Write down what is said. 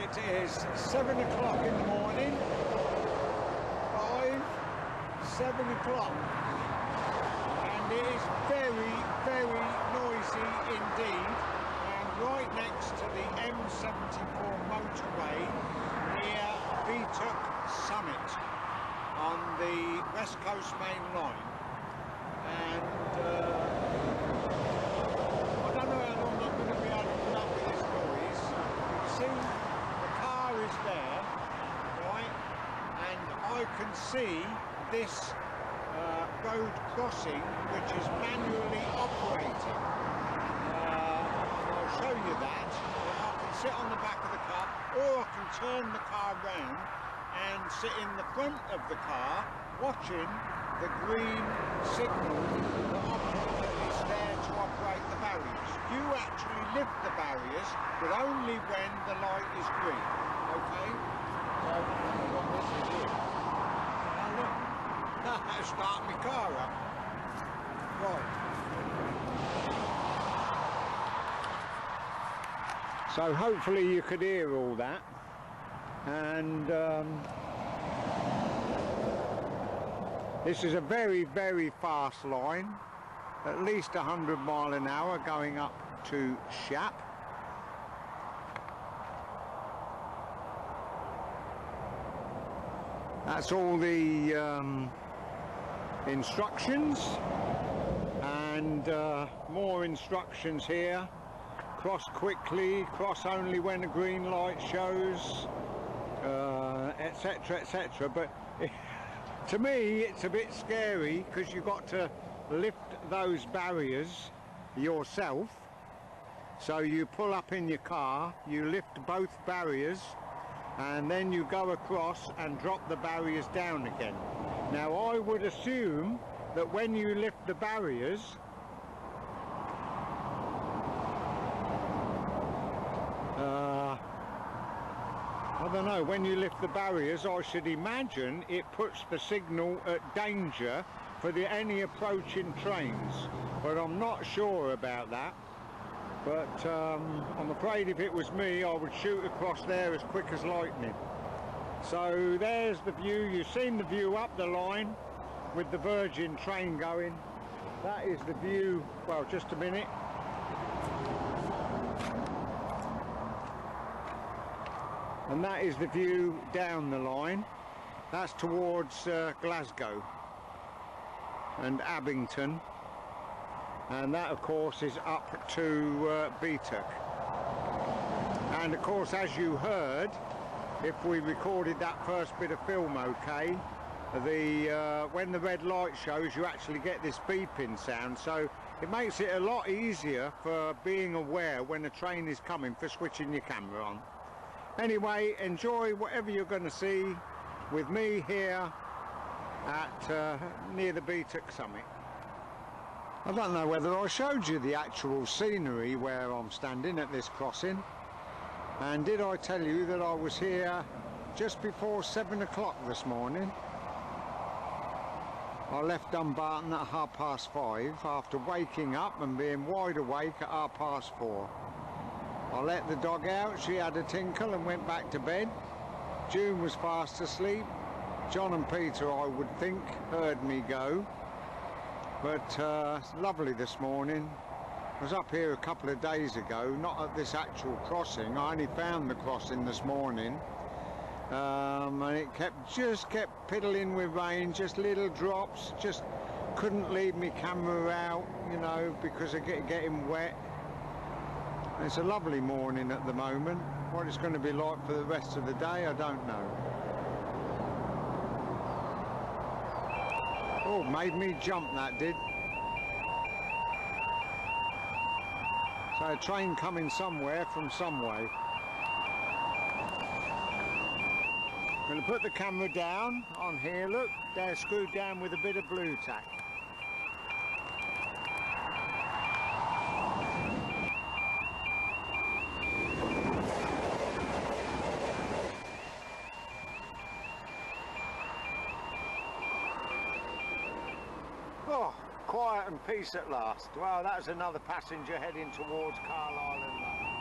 It is 7 o'clock in the morning. 7 o'clock. And it is very, very noisy indeed. And right next to the M74 motorway near Beattock Summit on the West Coast Main Line. And I don't know how long I'm going to be able to put up with this noise. You see, the car is there, right, and I can see this road crossing, which is manually operating. I'll show you that. I can sit on the back of the car, or I can turn the car round and sit in the front of the car watching the green signal that is there to operate the barriers. You actually lift the barriers, but only when the light is green. Okay? So what this is here. Now look, start my car up. Right. So hopefully you could hear all that, and this is a very, very fast line, at least 100 miles an hour going up to Shap. That's all the instructions, and more instructions here. Cross quickly, cross only when a green light shows, etc, etc. But to me it's a bit scary because you've got to lift those barriers yourself. So you pull up in your car, you lift both barriers, and then you go across and drop the barriers down again. Now I would assume that when you lift the barriers, I don't know, when you lift the barriers, I should imagine it puts the signal at danger for any approaching trains, but I'm not sure about that. But I'm afraid if it was me, I would shoot across there as quick as lightning. So there's the view. You've seen the view up the line with the Virgin train going. That is the view. Well, just a minute. And that is the view down the line. That's towards Glasgow and Abington, and that of course is up to Beattock. And of course, as you heard, if we recorded that first bit of film okay, when the red light shows, you actually get this beeping sound, so it makes it a lot easier for being aware when a train is coming, for switching your camera on. Anyway, enjoy whatever you're going to see with me here at near the Beattock Summit. I don't know whether I showed you the actual scenery where I'm standing at this crossing, and did I tell you that I was here just before 7 o'clock this morning. I left Dumbarton at 5:30 after waking up and being wide awake at 4:30. I let the dog out, she had a tinkle and went back to bed. June was fast asleep. John and Peter, I would think, heard me go. But lovely this morning. I was up here a couple of days ago, not at this actual crossing. I only found the crossing this morning. And it just kept piddling with rain, just little drops. Just couldn't leave my camera out, you know, because of getting wet. It's a lovely morning at the moment. What it's going to be like for the rest of the day, I don't know. Oh, made me jump, that did. So a train coming somewhere from some way. I'm going to put the camera down on here, look, they're screwed down with a bit of blue tack. Oh, quiet and peace at last. Well, that was another passenger heading towards Carlisle and London.